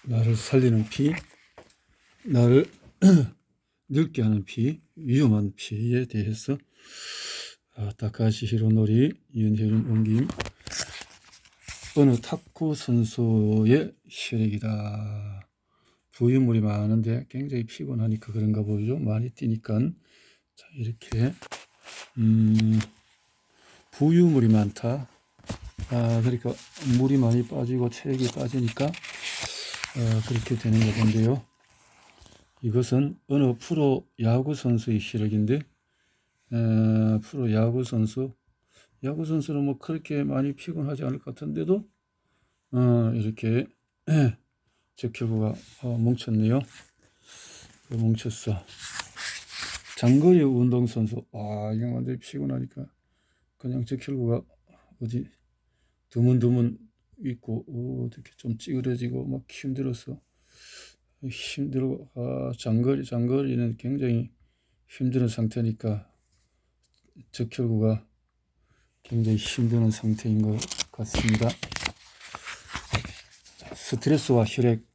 나를 살리는 피, 나를 늙게 하는 피, 위험한 피에 대해서 다카시 히로노리, 이은혜림 옮김. 어느 탁구 선수의 혈액이다. 부유물이 많은데 굉장히 피곤하니까 그런가 보죠. 많이 뛰니까. 자, 이렇게 부유물이 많다. 그러니까 물이 많이 빠지고 체력이 빠지니까 그렇게 되는 거 본데요. 이것은 어느 프로 야구 선수의 혈액인데, 프로 야구 선수는 뭐 그렇게 많이 피곤하지 않을 것 같은데도 이렇게 적혈구가 뭉쳤네요. 뭉쳤어. 장거리 운동선수, 이게 완전히 피곤하니까 그냥 적혈구가 어디 드문드문 있고 어떻게 좀 찌그러지고 막 힘들어서 힘들고 장거리는 굉장히 힘든 상태니까 적혈구가 굉장히 힘든 상태인 것 같습니다. 스트레스와 혈액,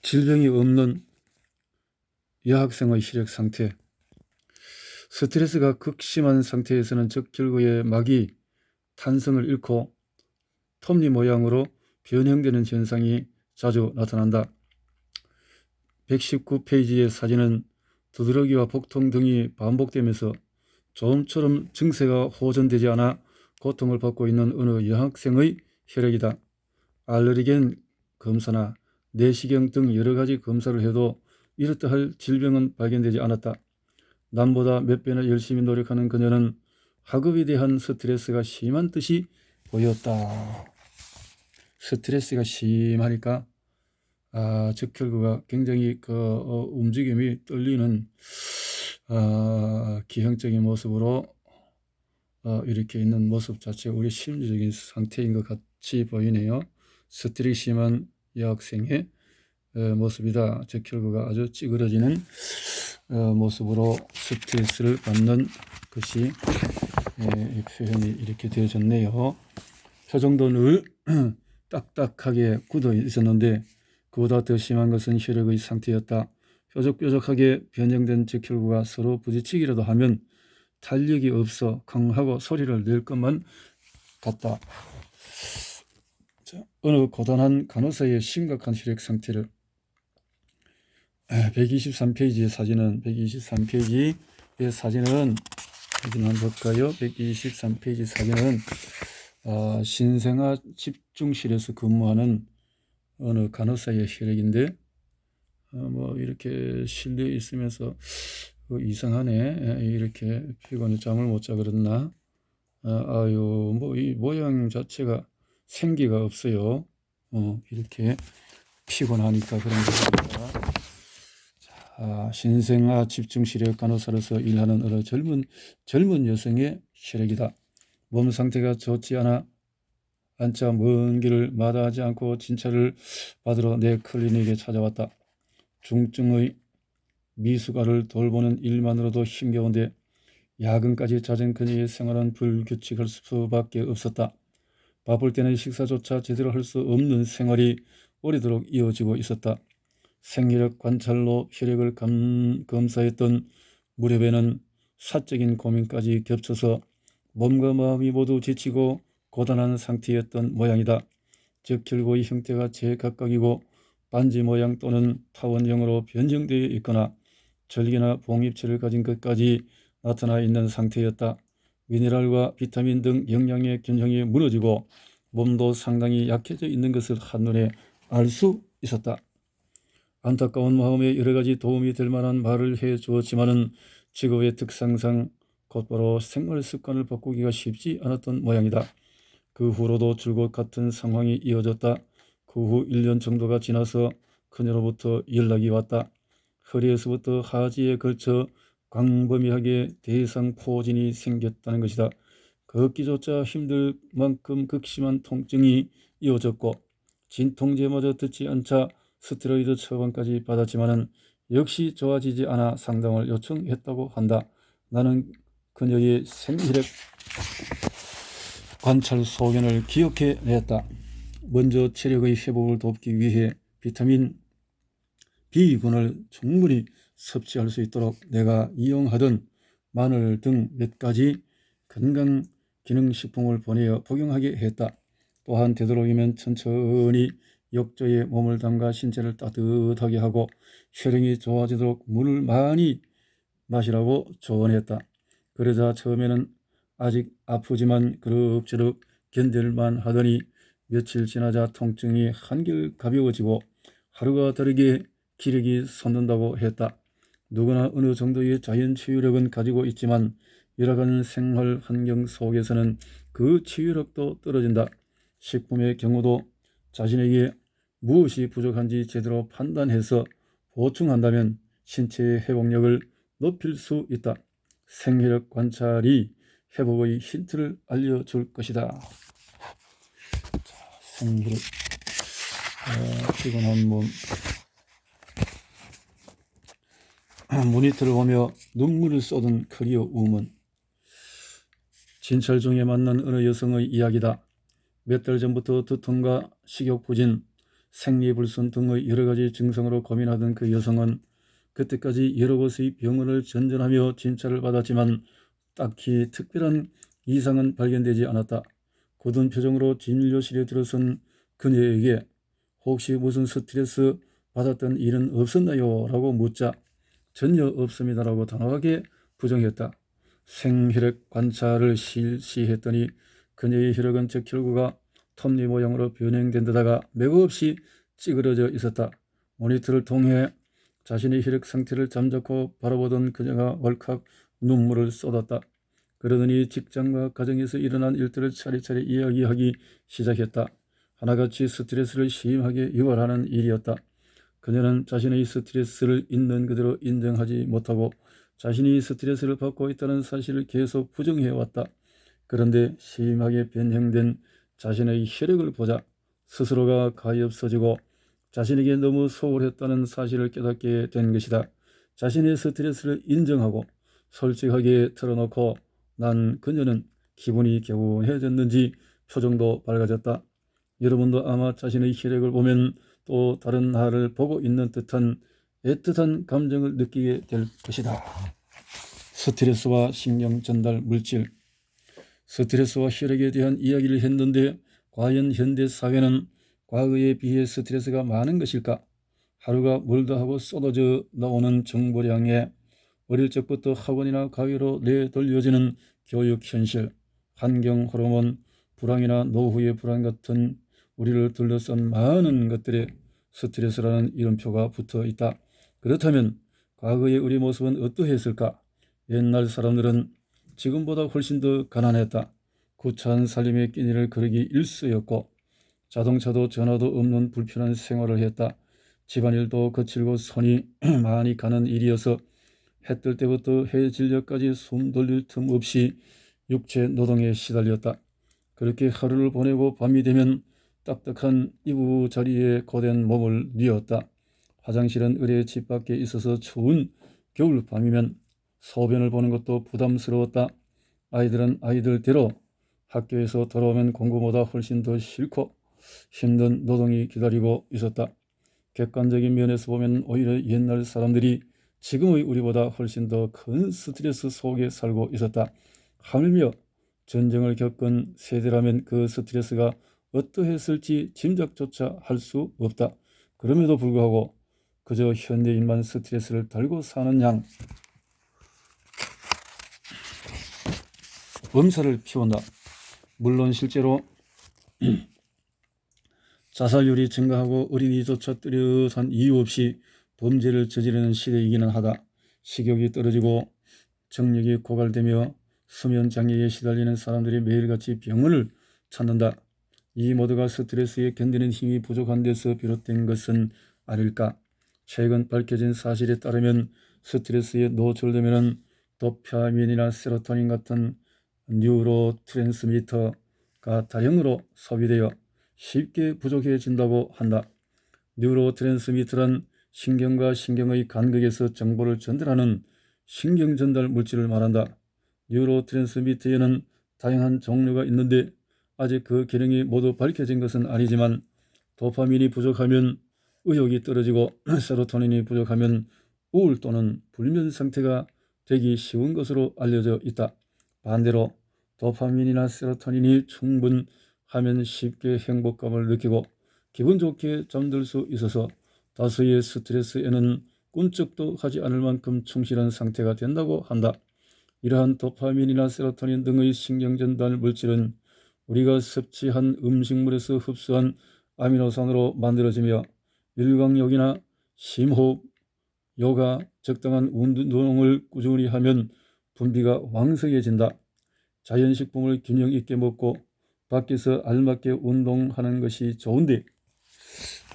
질병이 없는 여학생의 혈액 상태. 스트레스가 극심한 상태에서는 적혈구의 막이 탄성을 잃고 톱니 모양으로 변형되는 현상이 자주 나타난다. 119페이지의 사진은 두드러기와 복통 등이 반복되면서 좀처럼 증세가 호전되지 않아 고통을 받고 있는 어느 여학생의 혈액이다. 알레르겐 검사나 내시경 등 여러 가지 검사를 해도 이렇다 할 질병은 발견되지 않았다. 남보다 몇 배나 열심히 노력하는 그녀는 학업에 대한 스트레스가 심한 듯이 보였다. 스트레스가 심하니까 적혈구가 굉장히 움직임이 떨리는 기형적인 모습으로 이렇게 있는 모습 자체가 우리 심리적인 상태인 것 같이 보이네요. 스트레스 심한 여학생의 모습이다. 적혈구가 아주 찌그러지는 모습으로 스트레스를 받는 것이 표현이 이렇게 되어졌네요. 표정도 늘 딱딱하게 굳어 있었는데 그보다 더 심한 것은 혈액의 상태였다. 뾰족뾰족하게 변형된 적혈구가 서로 부딪히기라도 하면 탄력이 없어 강하고 소리를 낼 것만 같다. 어느 고단한 간호사의 심각한 혈액 상태를 123페이지의 사진은 123페이지의 사진은 한번 볼까요? 123페이지 사진은 신생아 집중실에서 근무하는 어느 간호사의 혈액인데 뭐 이렇게 실내에 있으면서 이상하네. 이렇게 피곤해 잠을 못 자 그랬나? 뭐 이 모양 자체가 생기가 없어요. 이렇게 피곤하니까 그런 겁니다. 신생아 집중실에 간호사로서 일하는 어느 젊은 여성의 혈액이다. 몸 상태가 좋지 않자 먼 길을 마다하지 않고 진찰을 받으러 내 클리닉에 찾아왔다. 중증의 미숙아를 돌보는 일만으로도 힘겨운데 야근까지 잦은 그녀의 생활은 불규칙할 수밖에 없었다. 바쁠 때는 식사조차 제대로 할 수 없는 생활이 오래도록 이어지고 있었다. 생혈액 관찰로 혈액을 검사했던 무렵에는 사적인 고민까지 겹쳐서 몸과 마음이 모두 지치고 고단한 상태였던 모양이다. 적혈구의 형태가 제각각이고 반지 모양 또는 타원형으로 변형되어 있거나 절개나 봉입체를 가진 것까지 나타나 있는 상태였다. 미네랄과 비타민 등 영양의 균형이 무너지고 몸도 상당히 약해져 있는 것을 한눈에 알 수 있었다. 안타까운 마음에 여러 가지 도움이 될 만한 말을 해 주었지만은 직업의 특성상 곧바로 생활 습관을 바꾸기가 쉽지 않았던 모양이다. 그 후로도 줄곧 같은 상황이 이어졌다. 그 후 1년 정도가 지나서 그녀로부터 연락이 왔다. 허리에서부터 하지에 걸쳐 광범위하게 대상포진이 생겼다는 것이다. 걷기조차 힘들 만큼 극심한 통증이 이어졌고 진통제마저 듣지 않자 스테로이드 처방까지 받았지만은 역시 좋아지지 않아 상담을 요청했다고 한다. 나는 그녀의 생혈액 관찰 소견을 기억해 냈다. 먼저 체력의 회복을 돕기 위해 비타민 B군을 충분히 섭취할 수 있도록 내가 이용하던 마늘 등 몇 가지 건강기능식품을 보내어 복용하게 했다. 또한 되도록이면 천천히 욕조에 몸을 담가 신체를 따뜻하게 하고 혈행이 좋아지도록 물을 많이 마시라고 조언했다. 그러자 처음에는 아직 아프지만 그럭저럭 견딜만 하더니 며칠 지나자 통증이 한결 가벼워지고 하루가 다르게 기력이 솟는다고 했다. 누구나 어느 정도의 자연 치유력은 가지고 있지만 열악한 생활 환경 속에서는 그 치유력도 떨어진다. 식품의 경우도 자신에게 무엇이 부족한지 제대로 판단해서 보충한다면 신체의 회복력을 높일 수 있다. 생혈력 관찰이 회복의 힌트를 알려줄 것이다. 생혈력, 피곤한 몸. 모니터를 보며 눈물을 쏟은 커리어 우먼. 진찰 중에 만난 어느 여성의 이야기다. 몇 달 전부터 두통과 식욕부진, 생리불순 등의 여러 가지 증상으로 고민하던 그 여성은 그때까지 여러 곳의 병원을 전전하며 진찰을 받았지만 딱히 특별한 이상은 발견되지 않았다. 굳은 표정으로 진료실에 들어선 그녀에게 혹시 무슨 스트레스 받았던 일은 없었나요? 라고 묻자 전혀 없습니다라고 단호하게 부정했다. 생혈액 관찰을 실시했더니 그녀의 혈액은 적혈구가 톱니 모양으로 변형된 데다가 맥없이 찌그러져 있었다. 모니터를 통해 자신의 혈액 상태를 잠자코 바라보던 그녀가 왈칵 눈물을 쏟았다. 그러더니 직장과 가정에서 일어난 일들을 차례차례 이야기하기 시작했다. 하나같이 스트레스를 심하게 유발하는 일이었다. 그녀는 자신의 스트레스를 있는 그대로 인정하지 못하고 자신이 스트레스를 받고 있다는 사실을 계속 부정해왔다. 그런데 심하게 변형된 자신의 혈액을 보자 스스로가 가엾어지고 자신에게 너무 소홀했다는 사실을 깨닫게 된 것이다. 자신의 스트레스를 인정하고 솔직하게 털어놓고 난 그녀는 기분이 개운해졌는지 표정도 밝아졌다. 여러분도 아마 자신의 혈액을 보면 또 다른 나를 보고 있는 듯한 애틋한 감정을 느끼게 될 것이다. 스트레스와 신경 전달 물질. 스트레스와 혈액에 대한 이야기를 했는데 과연 현대 사회는 과거에 비해 스트레스가 많은 것일까? 하루가 멀다 하고 쏟아져 나오는 정보량에 어릴 적부터 학원이나 가위로 내돌려지는 교육 현실, 환경 호르몬, 불황이나 노후의 불안 같은 우리를 둘러싼 많은 것들에 스트레스라는 이름표가 붙어 있다. 그렇다면 과거의 우리 모습은 어떠했을까? 옛날 사람들은 지금보다 훨씬 더 가난했다. 구차한 살림의 끼니를 거르기 일쑤였고 자동차도 전화도 없는 불편한 생활을 했다. 집안일도 거칠고 손이 많이 가는 일이어서 해 뜰 때부터 해 질 때까지 숨 돌릴 틈 없이 육체 노동에 시달렸다. 그렇게 하루를 보내고 밤이 되면 딱딱한 이부자리에 고된 몸을 뉘었다. 화장실은 의뢰 집 밖에 있어서 추운 겨울 밤이면 소변을 보는 것도 부담스러웠다. 아이들은 아이들대로 학교에서 돌아오면 공부보다 훨씬 더 싫고 힘든 노동이 기다리고 있었다. 객관적인 면에서 보면 오히려 옛날 사람들이 지금의 우리보다 훨씬 더 큰 스트레스 속에 살고 있었다. 하물며 전쟁을 겪은 세대라면 그 스트레스가 어떠했을지 짐작조차 할 수 없다. 그럼에도 불구하고 그저 현대인만 스트레스를 달고 사는 양 엄살을 피운다. 물론 실제로 자살률이 증가하고 어린이조차 뚜렷한 이유 없이 범죄를 저지르는 시대이기는 하다. 식욕이 떨어지고 정력이 고갈되며 수면장애에 시달리는 사람들이 매일같이 병원을 찾는다. 이 모두가 스트레스에 견디는 힘이 부족한 데서 비롯된 것은 아닐까. 최근 밝혀진 사실에 따르면 스트레스에 노출되면 도파민이나 세로토닌 같은 뉴로트랜스미터가 다량으로 소비되어 쉽게 부족해진다고 한다. 뉴로트랜스미터란 신경과 신경의 간극에서 정보를 전달하는 신경전달 물질을 말한다. 뉴로트랜스미터에는 다양한 종류가 있는데 아직 그 기능이 모두 밝혀진 것은 아니지만 도파민이 부족하면 의욕이 떨어지고 세로토닌이 부족하면 우울 또는 불면 상태가 되기 쉬운 것으로 알려져 있다. 반대로 도파민이나 세로토닌이 충분하면 쉽게 행복감을 느끼고 기분 좋게 잠들 수 있어서 다수의 스트레스에는 꿈쩍도 하지 않을 만큼 충실한 상태가 된다고 한다. 이러한 도파민이나 세로토닌 등의 신경전달 물질은 우리가 섭취한 음식물에서 흡수한 아미노산으로 만들어지며 일광욕이나 심호흡, 요가, 적당한 운동을 꾸준히 하면 분비가 왕성해진다. 자연식품을 균형 있게 먹고 밖에서 알맞게 운동하는 것이 좋은데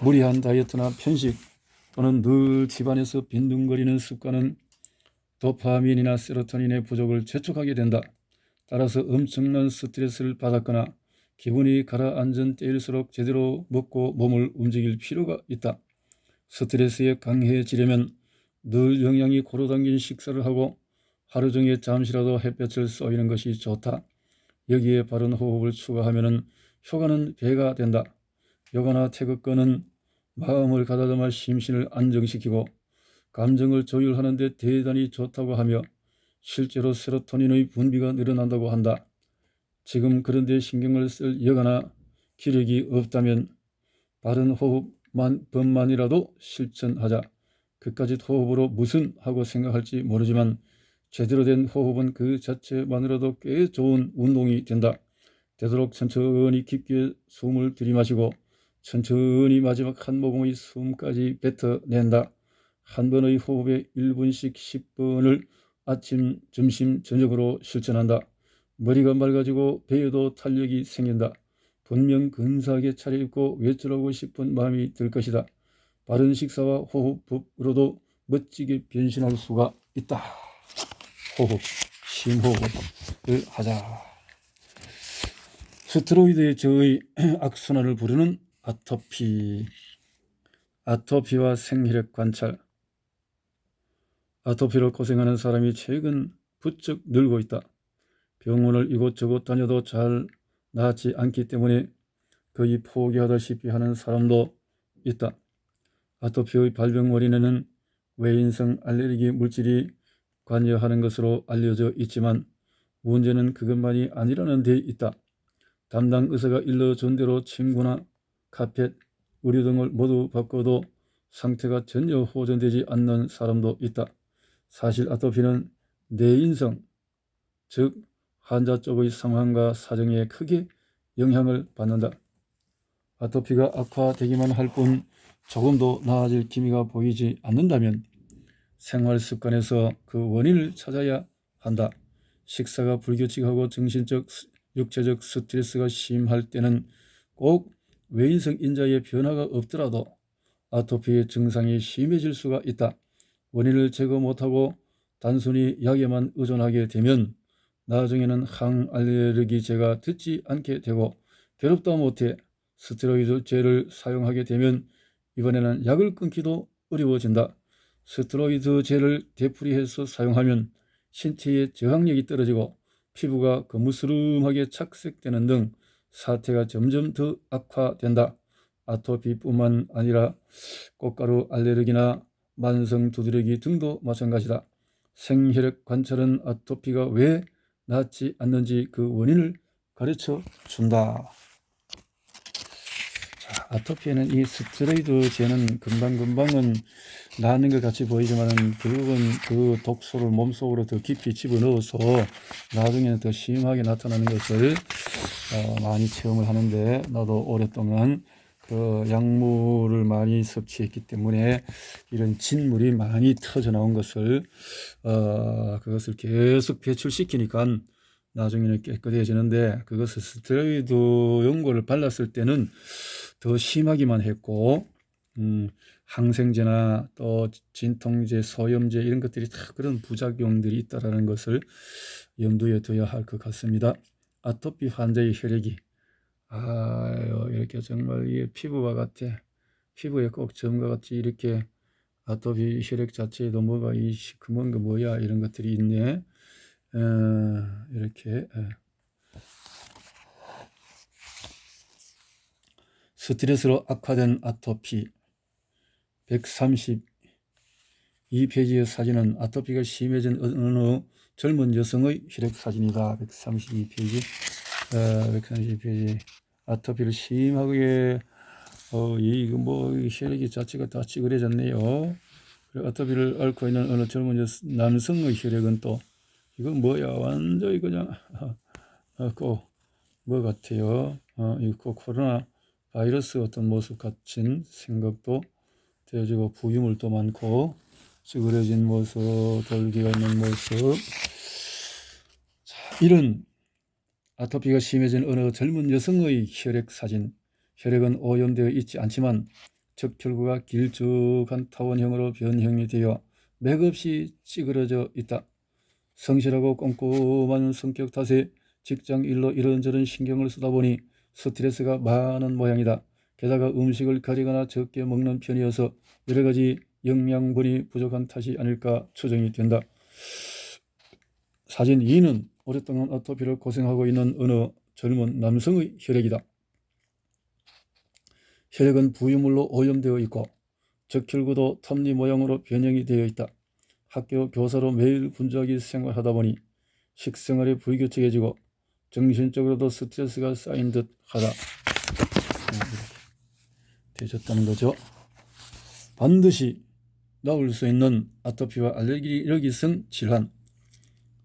무리한 다이어트나 편식 또는 늘 집안에서 빈둥거리는 습관은 도파민이나 세로토닌의 부족을 재촉하게 된다. 따라서 엄청난 스트레스를 받았거나 기분이 가라앉은 때일수록 제대로 먹고 몸을 움직일 필요가 있다. 스트레스에 강해지려면 늘 영양이 고루 담긴 식사를 하고 하루 종일 잠시라도 햇볕을 쏘이는 것이 좋다. 여기에 바른 호흡을 추가하면 효과는 배가 된다. 요가나 태극권은 마음을 가다듬어 심신을 안정시키고 감정을 조율하는 데 대단히 좋다고 하며 실제로 세로토닌의 분비가 늘어난다고 한다. 지금 그런 데 신경을 쓸 여가나 기력이 없다면 바른 호흡법만이라도 실천하자. 그까짓 호흡으로 무슨 하고 생각할지 모르지만 제대로 된 호흡은 그 자체만으로도 꽤 좋은 운동이 된다. 되도록 천천히 깊게 숨을 들이마시고 천천히 마지막 한 모금의 숨까지 뱉어낸다. 한 번의 호흡에 1분씩 10번을 아침, 점심, 저녁으로 실천한다. 머리가 맑아지고 배에도 탄력이 생긴다. 분명 근사하게 차려입고 외출하고 싶은 마음이 들 것이다. 바른 식사와 호흡법으로도 멋지게 변신할 수가 있다. 호흡, 심호흡을 하자. 스테로이드의 저의 악순환을 부르는 아토피와 생혈액 관찰. 아토피로 고생하는 사람이 최근 부쩍 늘고 있다. 병원을 이곳저곳 다녀도 잘 낫지 않기 때문에 거의 포기하다시피 하는 사람도 있다. 아토피의 발병 원인에는 외인성 알레르기 물질이 관여하는 것으로 알려져 있지만 문제는 그것만이 아니라는 데 있다. 담당 의사가 일러준 대로 침구나 카펫, 의류 등을 모두 바꿔도 상태가 전혀 호전되지 않는 사람도 있다. 사실 아토피는 내인성, 즉 환자 쪽의 상황과 사정에 크게 영향을 받는다. 아토피가 악화되기만 할 뿐 조금도 나아질 기미가 보이지 않는다면 생활 습관에서 그 원인을 찾아야 한다. 식사가 불규칙하고 정신적, 육체적 스트레스가 심할 때는 꼭 외인성 인자의 변화가 없더라도 아토피의 증상이 심해질 수가 있다. 원인을 제거 못하고 단순히 약에만 의존하게 되면 나중에는 항알레르기제가 듣지 않게 되고 괴롭다 못해 스테로이드제를 사용하게 되면 이번에는 약을 끊기도 어려워진다. 스테로이드제를 되풀이해서 사용하면 신체의 저항력이 떨어지고 피부가 거무스름하게 착색되는 등 사태가 점점 더 악화된다. 아토피뿐만 아니라 꽃가루 알레르기나 만성 두드러기 등도 마찬가지다. 생혈액 관찰은 아토피가 왜 낫지 않는지 그 원인을 가르쳐 준다. 자, 아토피에는 이 스테로이드제는 금방은 나는 것 같이 보이지만 결국은 그 독소를 몸속으로 더 깊이 집어넣어서 나중에는 더 심하게 나타나는 것을 많이 체험을 하는데, 나도 오랫동안 그 약물을 많이 섭취했기 때문에 이런 진물이 많이 터져 나온 것을 그것을 계속 배출시키니까 나중에는 깨끗해지는데, 그것을 스테로이드 연고를 발랐을 때는 더 심하기만 했고 항생제나 또 진통제, 소염제 이런 것들이 다 그런 부작용들이 있다는 것을 염두에 둬야 할 것 같습니다. 아토피 환자의 혈액이 이렇게 정말 이 피부와 같아, 피부에 꼭 점과 같이 이렇게 아토피 혈액 자체에도 뭐가 이 시커먼 거 뭐야 이런 것들이 있네. 이렇게 스트레스로 악화된 아토피. 132페이지의 사진은 아토피가 심해진 어느 젊은 여성의 혈액 사진이다. 132페이지. 132페이지. 아토피를 심하게 이거 혈액이 자체가 다 찌그러졌네요. 그리고 아토피를 앓고 있는 어느 젊은 남성의 혈액은 또 이건 뭐야, 완전히 그냥 꼭 뭐 같아요. 이거 코로나 바이러스 어떤 모습 같은 생각도 되어지고, 부유물도 많고 찌그러진 모습, 돌기가 있는 모습. 자, 이런 아토피가 심해진 어느 젊은 여성의 혈액 사진. 혈액은 오염되어 있지 않지만 적혈구가 길쭉한 타원형으로 변형이 되어 맥없이 찌그러져 있다. 성실하고 꼼꼼한 성격 탓에 직장 일로 이런저런 신경을 쓰다 보니 스트레스가 많은 모양이다. 게다가 음식을 가리거나 적게 먹는 편이어서 여러 가지 영양분이 부족한 탓이 아닐까 추정이 된다. 사진 2는 오랫동안 아토피를 고생하고 있는 어느 젊은 남성의 혈액이다. 혈액은 부유물로 오염되어 있고 적혈구도 톱니 모양으로 변형이 되어 있다. 학교 교사로 매일 분주하게 생활하다 보니 식생활이 불규칙해지고 정신적으로도 스트레스가 쌓인 듯 하다. 이렇게 되셨다는 거죠. 반드시 나올 수 있는 아토피와 알레르기성 질환.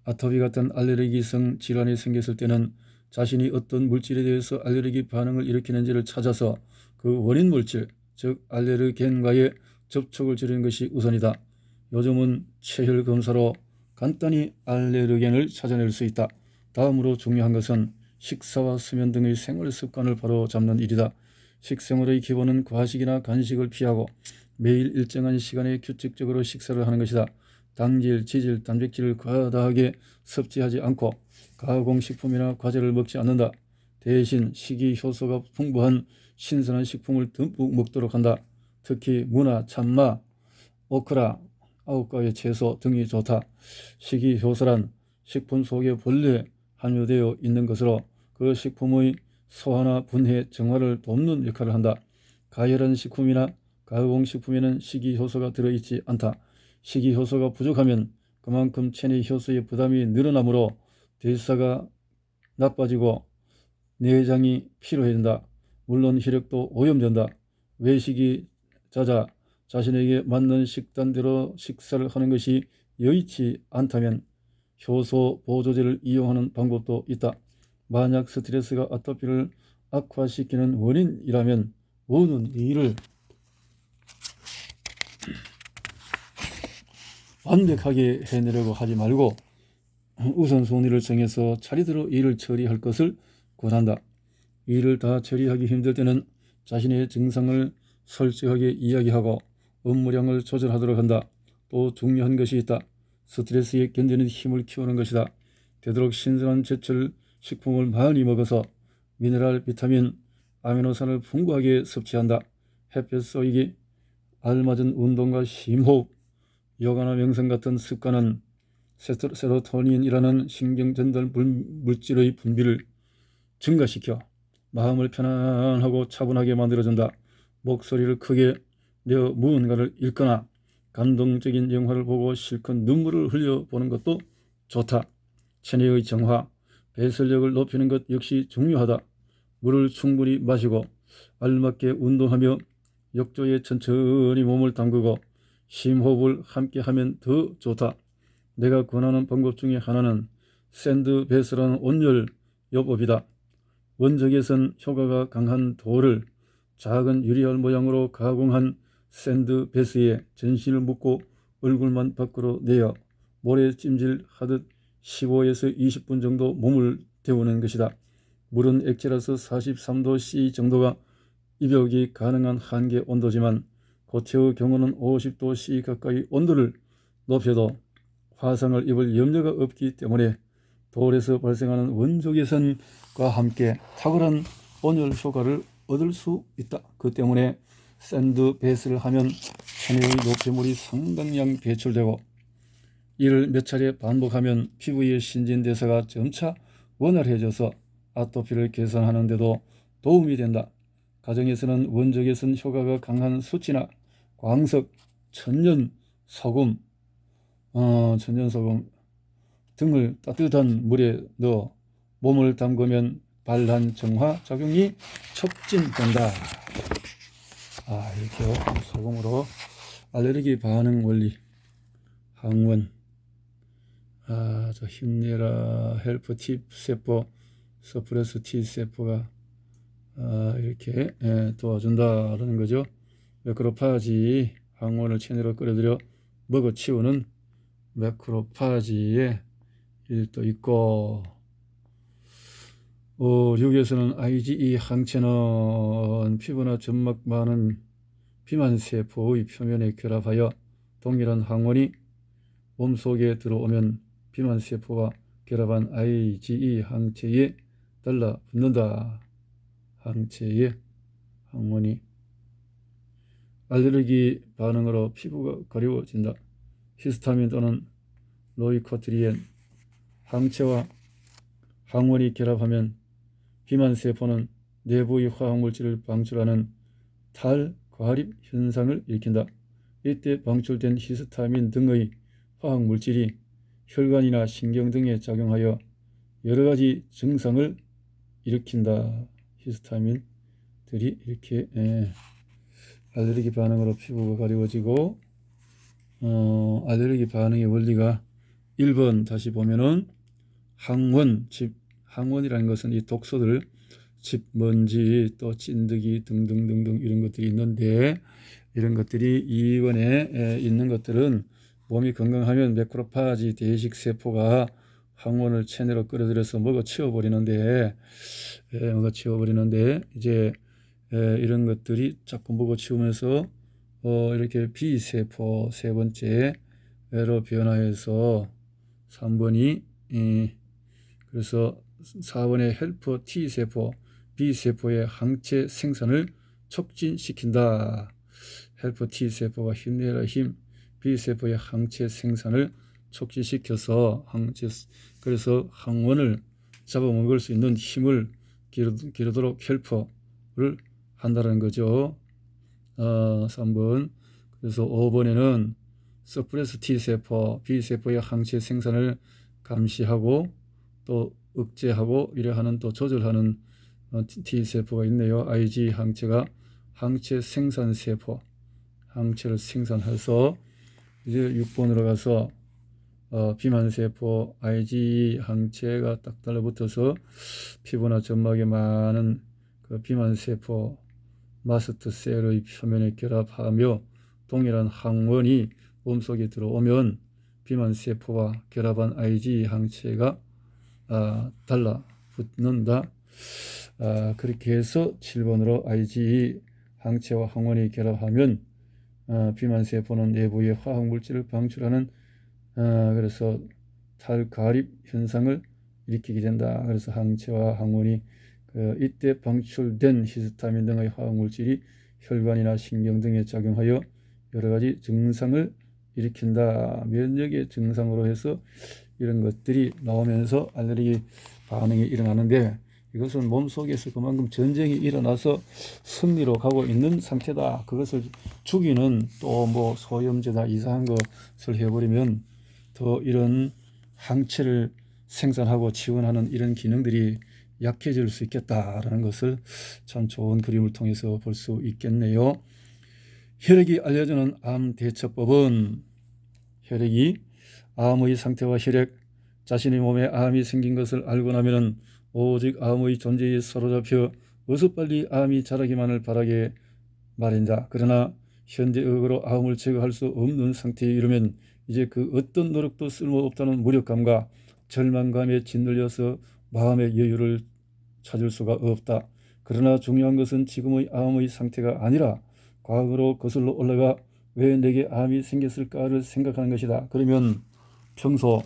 아토피 같은 알레르기성 질환이 생겼을 때는 자신이 어떤 물질에 대해서 알레르기 반응을 일으키는지를 찾아서 그 원인 물질, 즉 알레르겐과의 접촉을 줄이는 것이 우선이다. 요즘은 체혈 검사로 간단히 알레르겐을 찾아낼 수 있다. 다음으로 중요한 것은 식사와 수면 등의 생활 습관을 바로 잡는 일이다. 식생활의 기본은 과식이나 간식을 피하고 매일 일정한 시간에 규칙적으로 식사를 하는 것이다. 당질, 지질, 단백질을 과다하게 섭취하지 않고 가공식품이나 과자를 먹지 않는다. 대신 식이효소가 풍부한 신선한 식품을 듬뿍 먹도록 한다. 특히 무나, 참마, 오크라, 9가지 채소 등이 좋다. 식이효소란 식품 속에 본래 함유되어 있는 것으로 그 식품의 소화나 분해, 정화를 돕는 역할을 한다. 가열한 식품이나 가공식품에는 식이효소가 들어있지 않다. 식이효소가 부족하면 그만큼 체내 효소의 부담이 늘어나므로 대사가 나빠지고 내장이 피로해진다. 물론 혈액도 오염된다. 외식이 잦아 자신에게 맞는 식단대로 식사를 하는 것이 여의치 않다면 효소 보조제를 이용하는 방법도 있다. 만약 스트레스가 아토피를 악화시키는 원인이라면 모든 일을 완벽하게 해내려고 하지 말고 우선순위를 정해서 차례대로 일을 처리할 것을 권한다. 일을 다 처리하기 힘들 때는 자신의 증상을 솔직하게 이야기하고 업무량을 조절하도록 한다. 또 중요한 것이 있다. 스트레스에 견디는 힘을 키우는 것이다. 되도록 신선한 제철 식품을 많이 먹어서 미네랄, 비타민, 아미노산을 풍부하게 섭취한다. 햇볕 쏘이기, 알맞은 운동과 심호흡, 요가나 명상 같은 습관은 세로토닌이라는 신경전달 물질의 분비를 증가시켜 마음을 편안하고 차분하게 만들어준다. 목소리를 크게 내어 무언가를 읽거나 감동적인 영화를 보고 실컷 눈물을 흘려보는 것도 좋다. 체내의 정화, 배설력을 높이는 것 역시 중요하다. 물을 충분히 마시고 알맞게 운동하며 욕조에 천천히 몸을 담그고 심호흡을 함께 하면 더 좋다. 내가 권하는 방법 중에 하나는 샌드베스라는 온열 요법이다. 원적외선 효과가 강한 돌을 작은 유리알 모양으로 가공한 샌드베스에 전신을 묶고 얼굴만 밖으로 내어 모래찜질 하듯 15에서 20분 정도 몸을 데우는 것이다. 물은 액체라서 43도 C 정도가 입욕이 가능한 한계 온도지만 고체의 경우는 50도 C 가까이 온도를 높여도 화상을 입을 염려가 없기 때문에 돌에서 발생하는 원적외선과 함께 탁월한 온열 효과를 얻을 수 있다. 그 때문에 샌드베스를 하면 체내의 노폐물이 상당량 배출되고 이를 몇 차례 반복하면 피부의 신진대사가 점차 원활해져서 아토피를 개선하는 데도 도움이 된다. 가정에서는 원적외선 효과가 강한 수치나 광석, 천연소금, 천연소금 등을 따뜻한 물에 넣어 몸을 담그면 발한 정화 작용이 촉진된다. 이렇게요. 소금으로 알레르기 반응 원리. 항원. 저 힘내라 헬프 T 세포, 서프레스 T 세포가 이렇게 도와준다라는 거죠. 매크로파지 항원을 체내로 끌어들여 먹어치우는 매크로파지의 일도 있고, 6에서는 IgE 항체는 피부나 점막 많은 비만세포의 표면에 결합하여 동일한 항원이 몸속에 들어오면 비만세포와 결합한 IgE 항체에 달라붙는다. 항체에 항원이 알레르기 반응으로 피부가 가려워진다. 히스타민 또는 로이코트리엔 항체와 항원이 결합하면 비만세포는 내부의 화학물질을 방출하는 탈과립 현상을 일으킨다. 이때 방출된 히스타민 등의 화학물질이 혈관이나 신경 등에 작용하여 여러가지 증상을 일으킨다. 히스타민들이 이렇게 알레르기 반응으로 피부가 가려워지고, 알레르기 반응의 원리가 1번 다시 보면은 항원, 항원이라는 것은 이 독소들, 먼지, 또 찐득이 등등등등 이런 것들이 있는데, 이런 것들이 2번에 있는 것들은 몸이 건강하면 매크로파지 대식세포가 항원을 체내로 끌어들여서 먹어치워버리는데, 이제 이런 것들이 자꾸 먹어치우면서 이렇게 B세포 세 번째로 변화해서 3번이 그래서 4번의 헬퍼 T세포, B세포의 항체 생산을 촉진시킨다. 헬퍼 T세포가 힘내라 힘, B세포의 항체 생산을 촉진시켜서 그래서 항원을 잡아먹을 수 있는 힘을 기르도록 헬퍼를 한다는 거죠. 3번. 그래서 5번에는 서프레스 T세포, B세포의 항체 생산을 감시하고 또 억제하고 이래 하는 또 조절하는 T세포가 있네요. IG 항체가 항체 생산세포, 항체를 생산해서 이제 6번으로 가서 비만세포 IG 항체가 딱 달라붙어서 피부나 점막에 많은 그 비만세포 마스트셀의 표면에 결합하며 동일한 항원이 몸속에 들어오면 비만세포와 결합한 IG 항체가 달라붙는다. 그렇게 해서 7번으로 IG 항체와 항원이 결합하면 비만세포는 내부의 화학물질을 방출하는 그래서 탈가립 현상을 일으키게 된다. 그래서 항체와 항원이 이때 방출된 히스타민 등의 화학물질이 혈관이나 신경 등에 작용하여 여러가지 증상을 일으킨다. 면역의 증상으로 해서 이런 것들이 나오면서 알레르기 반응이 일어나는데, 이것은 몸속에서 그만큼 전쟁이 일어나서 승리로 가고 있는 상태다. 그것을 죽이는 또 뭐 소염제다 이상한 것을 해버리면 더 이런 항체를 생산하고 지원하는 이런 기능들이 약해질 수 있겠다라는 것을 참 좋은 그림을 통해서 볼 수 있겠네요. 혈액이 알려주는 암 대처법은, 혈액이 암의 상태와 혈액, 자신의 몸에 암이 생긴 것을 알고 나면은 오직 암의 존재에 사로잡혀 어서 빨리 암이 자라기만을 바라게 마련이다. 그러나 현대의학으로 암을 제거할 수 없는 상태에 이르면 이제 그 어떤 노력도 쓸모없다는 무력감과 절망감에 짓눌려서 마음의 여유를 찾을 수가 없다. 그러나 중요한 것은 지금의 암의 상태가 아니라 과거로 거슬러 올라가 왜 내게 암이 생겼을까를 생각하는 것이다. 그러면 평소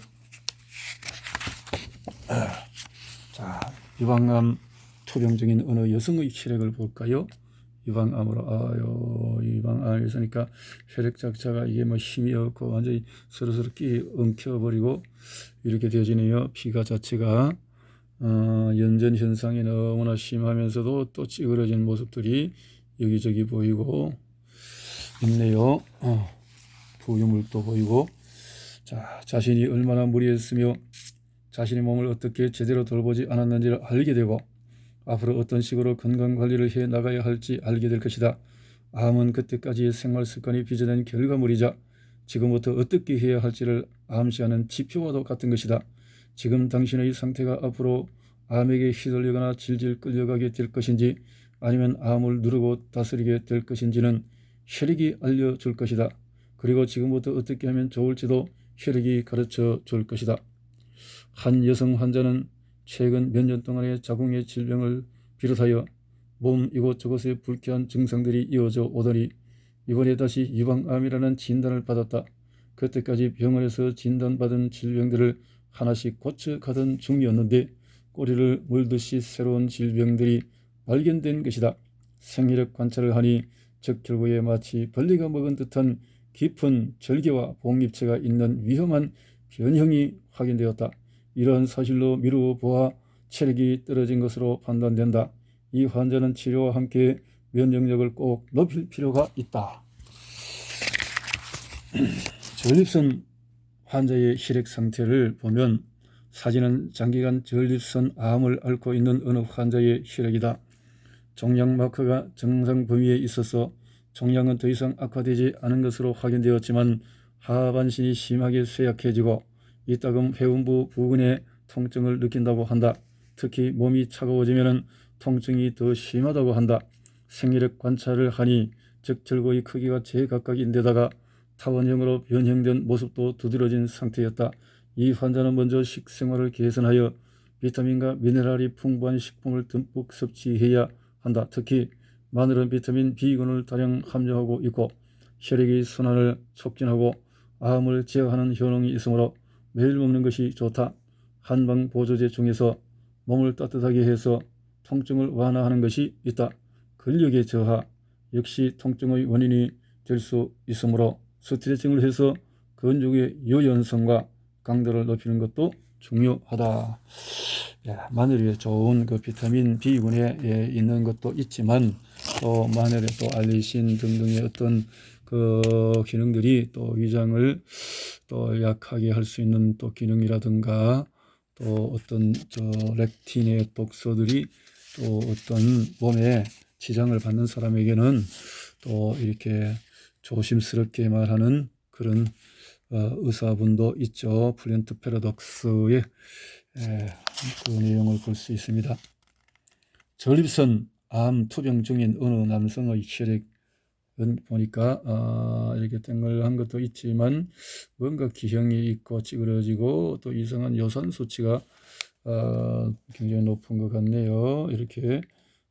유방암 투병적인 어느 여성의 혈액을 볼까요? 유방암으로 유방암이 있으니까 혈액 자체가 이게 뭐 힘이 없고 완전히 서로서로 끼 엉켜버리고 이렇게 되어지네요. 피가 자체가 연전 현상이 너무나 심하면서도 또 찌그러진 모습들이 여기저기 보이고 있네요. 부유물도 보이고. 자, 자신이 얼마나 무리했으며 자신의 몸을 어떻게 제대로 돌보지 않았는지를 알게 되고 앞으로 어떤 식으로 건강관리를 해 나가야 할지 알게 될 것이다. 암은 그때까지의 생활 습관이 빚어낸 결과물이자 지금부터 어떻게 해야 할지를 암시하는 지표와도 같은 것이다. 지금 당신의 상태가 앞으로 암에게 휘둘리거나 질질 끌려가게 될 것인지 아니면 암을 누르고 다스리게 될 것인지는 혈액이 알려줄 것이다. 그리고 지금부터 어떻게 하면 좋을지도 혈액이 가르쳐 줄 것이다. 한 여성 환자는 최근 몇 년 동안의 자궁의 질병을 비롯하여 몸 이곳저곳에 불쾌한 증상들이 이어져 오더니 이번에 다시 유방암이라는 진단을 받았다. 그때까지 병원에서 진단받은 질병들을 하나씩 고쳐가던 중이었는데 꼬리를 물듯이 새로운 질병들이 발견된 것이다. 생리력 관찰을 하니 적혈구에 마치 벌레가 먹은 듯한 깊은 절개와 복립체가 있는 위험한 변형이 확인되었다. 이러한 사실로 미루어 보아 체력이 떨어진 것으로 판단된다. 이 환자는 치료와 함께 면역력을 꼭 높일 필요가 있다. 전립선 환자의 혈액 상태를 보면 사진은 장기간 전립선 암을 앓고 있는 어느 환자의 혈액이다. 종양 마커가 정상 범위에 있어서 종양은 더 이상 악화되지 않은 것으로 확인되었지만 하반신이 심하게 쇠약해지고 이따금 회음부 부근에 통증을 느낀다고 한다. 특히 몸이 차가워지면 통증이 더 심하다고 한다. 생리력 관찰을 하니 적혈구의 크기가 제각각인데다가 타원형으로 변형된 모습도 두드러진 상태였다. 이 환자는 먼저 식생활을 개선하여 비타민과 미네랄이 풍부한 식품을 듬뿍 섭취해야 한다. 특히 마늘은 비타민 B군을 다량 함유하고 있고 혈액의 순환을 촉진하고 암을 제어하는 효능이 있으므로 매일 먹는 것이 좋다. 한방 보조제 중에서 몸을 따뜻하게 해서 통증을 완화하는 것이 있다. 근력의 저하 역시 통증의 원인이 될 수 있으므로 스트레칭을 해서 근육의 유연성과 강도를 높이는 것도 중요하다. 마늘에 좋은 그 비타민 B군에 있는 것도 있지만 또 마늘에 또 알리신 등등의 어떤 그 기능들이 또 위장을 또 약하게 할 수 있는 또 기능이라든가 또 어떤 렉틴의 독소들이 또 어떤 몸에 지장을 받는 사람에게는 또 이렇게 조심스럽게 말하는 그런 의사분도 있죠. 플랜트 패러독스의 그 내용을 볼 수 있습니다. 전립선 암 투병 중인 어느 남성의 혈액은 보니까 이렇게 땡글한 것도 있지만 뭔가 기형이 있고 찌그러지고 또 이상한 요산 수치가 굉장히 높은 것 같네요. 이렇게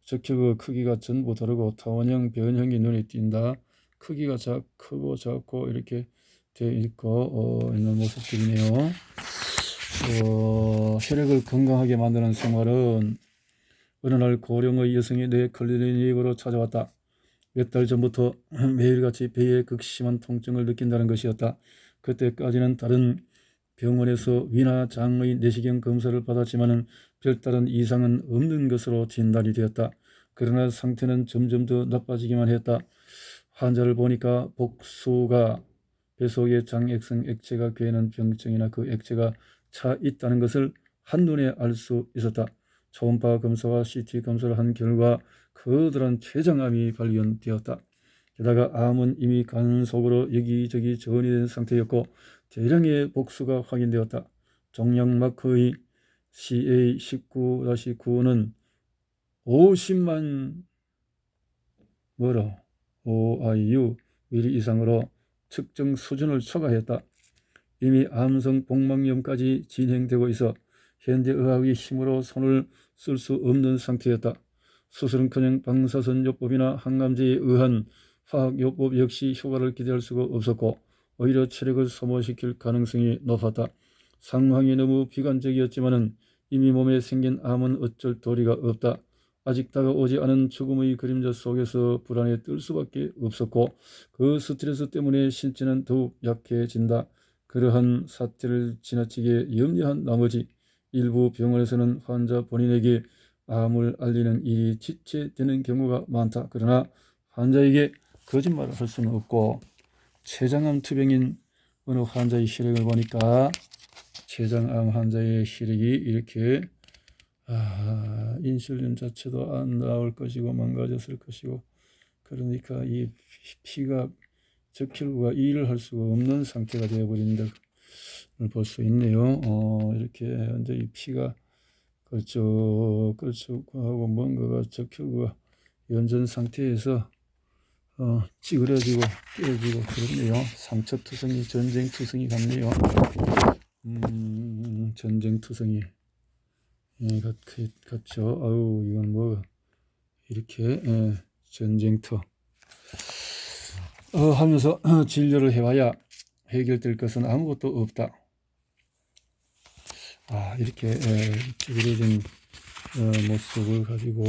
적혈구 크기가 전부 다르고 타원형 변형이 눈에 띈다. 크기가 크고 작고 이렇게 되어 있고 있는 모습들이네요. 혈액을 건강하게 만드는 생활은 어느 날 고령의 여성이 내 클리닉으로 찾아왔다. 몇 달 전부터 매일같이 배에 극심한 통증을 느낀다는 것이었다. 그때까지는 다른 병원에서 위나 장의 내시경 검사를 받았지만 별다른 이상은 없는 것으로 진단이 되었다. 그러나 상태는 점점 더 나빠지기만 했다. 환자를 보니까 복수가 배 속에 장액성 액체가 괴는 병증이나 그 액체가 차 있다는 것을 한눈에 알 수 있었다. 초음파 검사와 CT 검사를 한 결과 커다란 췌장암이 발견되었다. 게다가 암은 이미 간 속으로 여기저기 전이된 상태였고 대량의 복수가 확인되었다. 종양 마커의 CA19-9는 50만 OIU 미리 이상으로 측정 수준을 초과했다. 이미 암성 복막염까지 진행되고 있어 현대의학의 힘으로 손을 쓸 수 없는 상태였다. 수술은커녕 방사선요법이나 항암제에 의한 화학요법 역시 효과를 기대할 수가 없었고 오히려 체력을 소모시킬 가능성이 높았다. 상황이 너무 비관적이었지만 이미 몸에 생긴 암은 어쩔 도리가 없다. 아직 다가오지 않은 죽음의 그림자 속에서 불안에 뜰 수밖에 없었고 그 스트레스 때문에 신체는 더욱 약해진다. 그러한 사태를 지나치게 염려한 나머지 일부 병원에서는 환자 본인에게 암을 알리는 일이 지체되는 경우가 많다. 그러나 환자에게 거짓말을 할 수는 없고, 췌장암 투병인 어느 환자의 혈액을 보니까 췌장암 환자의 혈액이 이렇게 인슐린 자체도 안 나올 것이고 망가졌을 것이고, 그러니까 이 피가 적혈구가 일을 할 수가 없는 상태가 되어버린 걸 볼 수 있네요. 이렇게 이제 이 피가 걸쭉하고 뭔가가 적혈구가 연전 상태에서 찌그러지고 깨지고 그렇네요. 상처투성이, 전쟁투성이 같네요. 전쟁투성이 같죠. 아우, 이건 뭐 이렇게 전쟁터 하면서 진료를 해봐야 해결될 것은 아무것도 없다. 이렇게 찌그러진 모습을 가지고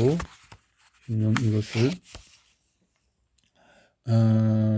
분명 이것을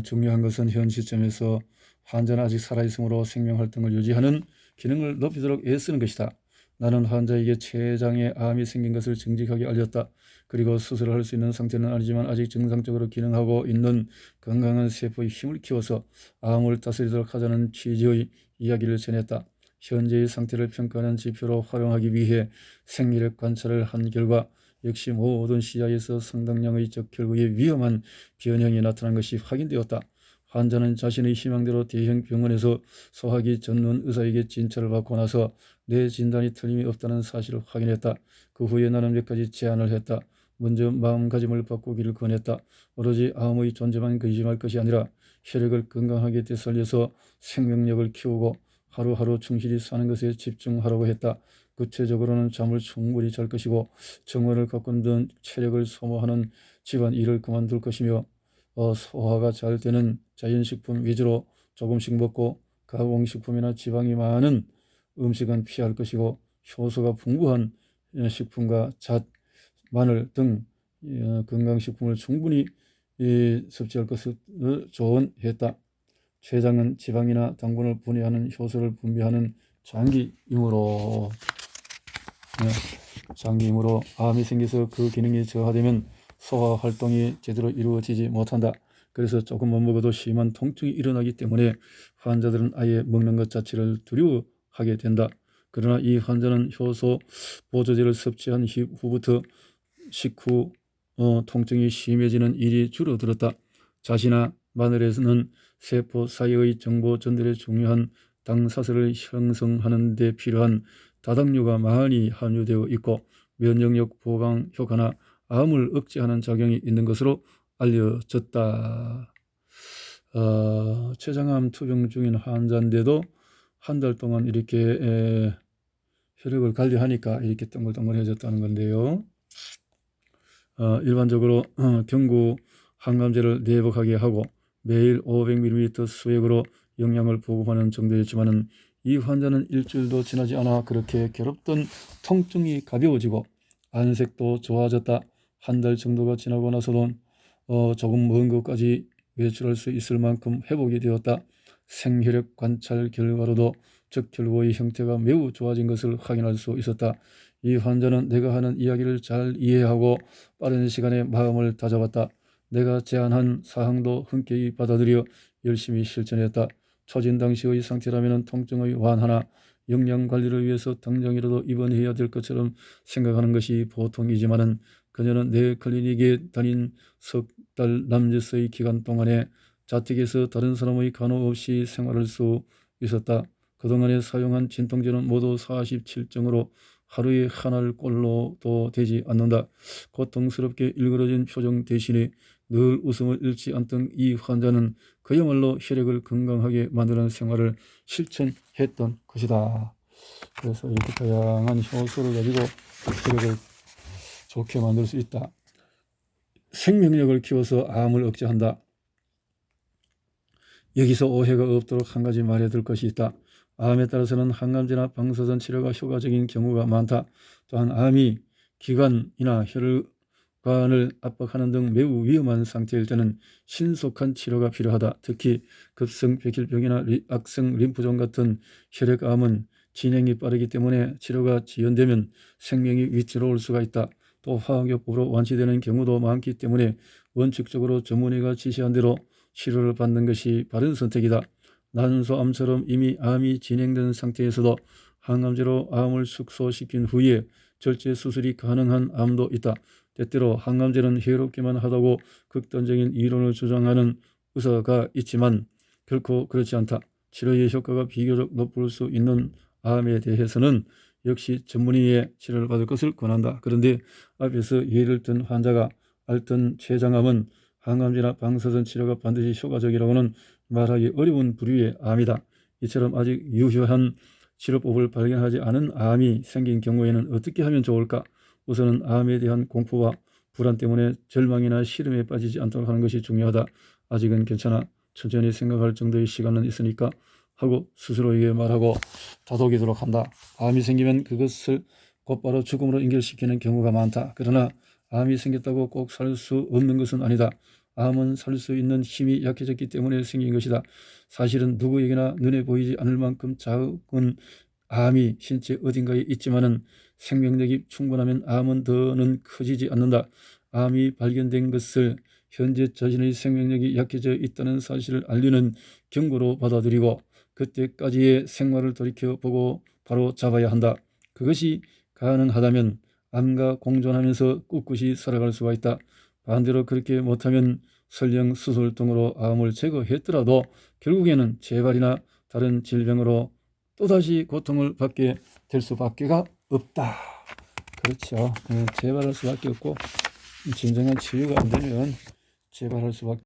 중요한 것은 현 시점에서 환자는 아직 살아있으므로 생명활동을 유지하는 기능을 높이도록 애쓰는 것이다. 나는 환자에게 췌장에 암이 생긴 것을 정직하게 알렸다. 그리고 수술을 할 수 있는 상태는 아니지만 아직 정상적으로 기능하고 있는 건강한 세포의 힘을 키워서 암을 다스리도록 하자는 취지의 이야기를 전했다. 현재의 상태를 평가하는 지표로 활용하기 위해 생리력 관찰을 한 결과 역시 모든 시야에서 상당량의 적혈구의 위험한 변형이 나타난 것이 확인되었다. 환자는 자신의 희망대로 대형 병원에서 소화기 전문 의사에게 진찰을 받고 나서 내 진단이 틀림이 없다는 사실을 확인했다. 그 후에 나는 몇 가지 제안을 했다. 먼저 마음가짐을 바꾸기를 권했다. 오로지 암의 존재만 의심할 것이 아니라 혈액을 건강하게 되살려서 생명력을 키우고 하루하루 충실히 사는 것에 집중하라고 했다. 구체적으로는 잠을 충분히 잘 것이고 정원을 가꾼 등 체력을 소모하는 집안 일을 그만둘 것이며 소화가 잘 되는 자연식품 위주로 조금씩 먹고 가공식품이나 지방이 많은 음식은 피할 것이고 효소가 풍부한 식품과 잣, 마늘 등 건강식품을 충분히 섭취할 것을 조언했다. 췌장은 지방이나 당분을 분해하는 효소를 분비하는 장기이므로 암이 생겨서 그 기능이 저하되면 소화 활동이 제대로 이루어지지 못한다. 그래서 조금만 먹어도 심한 통증이 일어나기 때문에 환자들은 아예 먹는 것 자체를 두려워하게 된다. 그러나 이 환자는 효소 보조제를 섭취한 후부터 식후 통증이 심해지는 일이 줄어들었다. 잣이나 마늘에서는 세포 사이의 정보 전달에 중요한 당사슬을 형성하는 데 필요한 다당류가 많이 함유되어 있고 면역력 보강 효과나 암을 억제하는 작용이 있는 것으로 알려졌다. 췌장암 투병 중인 환자인데도 한 달 동안 이렇게 혈액을 관리하니까 이렇게 동글동글해졌다는 건데요. 일반적으로 경구 항암제를 내복하게 하고 매일 500ml 수액으로 영양을 보급하는 정도였지만은 이 환자는 일주일도 지나지 않아 그렇게 괴롭던 통증이 가벼워지고 안색도 좋아졌다. 한 달 정도가 지나고 나서도 조금 먼 곳까지 외출할 수 있을 만큼 회복이 되었다. 생혈액 관찰 결과로도 적혈구의 형태가 매우 좋아진 것을 확인할 수 있었다. 이 환자는 내가 하는 이야기를 잘 이해하고 빠른 시간에 마음을 다잡았다. 내가 제안한 사항도 흔쾌히 받아들여 열심히 실천했다. 초진 당시의 상태라면 통증의 완화나 영양관리를 위해서 당장이라도 입원해야 될 것처럼 생각하는 것이 보통이지만은 그녀는 내 클리닉에 다닌 석 달 남짓의 기간 동안에 자택에서 다른 사람의 간호 없이 생활할 수 있었다. 그동안에 사용한 진통제는 모두 47정으로 하루에 하나를 꼴로도 되지 않는다. 고통스럽게 일그러진 표정 대신에 늘 웃음을 잃지 않던 이 환자는 그야말로 혈액을 건강하게 만드는 생활을 실천했던 것이다. 그래서 이렇게 다양한 효소를 가지고 혈액을 좋게 만들 수 있다. 생명력을 키워서 암을 억제한다. 여기서 오해가 없도록 한 가지 말해둘 것이 있다. 암에 따라서는 항암제나 방사선 치료가 효과적인 경우가 많다. 또한 암이 기관이나 혈관을 압박하는 등 매우 위험한 상태일 때는 신속한 치료가 필요하다. 특히 급성 백혈병이나 악성 림프종 같은 혈액암은 진행이 빠르기 때문에 치료가 지연되면 생명이 위태로울 수가 있다. 또 화학요법으로 완치되는 경우도 많기 때문에 원칙적으로 전문의가 지시한 대로 치료를 받는 것이 바른 선택이다. 난소암처럼 이미 암이 진행된 상태에서도 항암제로 암을 축소시킨 후에 절제 수술이 가능한 암도 있다. 때때로 항암제는 해롭기만 하다고 극단적인 이론을 주장하는 의사가 있지만 결코 그렇지 않다. 치료의 효과가 비교적 높을 수 있는 암에 대해서는 역시 전문의의 치료를 받을 것을 권한다. 그런데 앞에서 예를 든 환자가 앓던 췌장암은 항암제나 방사선 치료가 반드시 효과적이라고는 말하기 어려운 부류의 암이다. 이처럼 아직 유효한 치료법을 발견하지 않은 암이 생긴 경우에는 어떻게 하면 좋을까? 우선은 암에 대한 공포와 불안 때문에 절망이나 시름에 빠지지 않도록 하는 것이 중요하다. 아직은 괜찮아. 천천히 생각할 정도의 시간은 있으니까 하고 스스로에게 말하고 다독이도록 한다. 암이 생기면 그것을 곧바로 죽음으로 연결시키는 경우가 많다. 그러나 암이 생겼다고 꼭 살 수 없는 것은 아니다. 암은 살 수 있는 힘이 약해졌기 때문에 생긴 것이다. 사실은 누구에게나 눈에 보이지 않을 만큼 작은 암이 신체 어딘가에 있지만은 생명력이 충분하면 암은 더는 커지지 않는다. 암이 발견된 것을 현재 자신의 생명력이 약해져 있다는 사실을 알리는 경고로 받아들이고 그때까지의 생활을 돌이켜보고 바로 잡아야 한다. 그것이 가능하다면 암과 공존하면서 꿋꿋이 살아갈 수가 있다. 반대로 그렇게 못하면 설령 수술 등으로 암을 제거했더라도 결국에는 재발이나 다른 질병으로 또다시 고통을 받게 될 수밖에 없다. 그렇죠. 재발할 수밖에 없고 진정한 치유가 안 되면 재발할 수밖에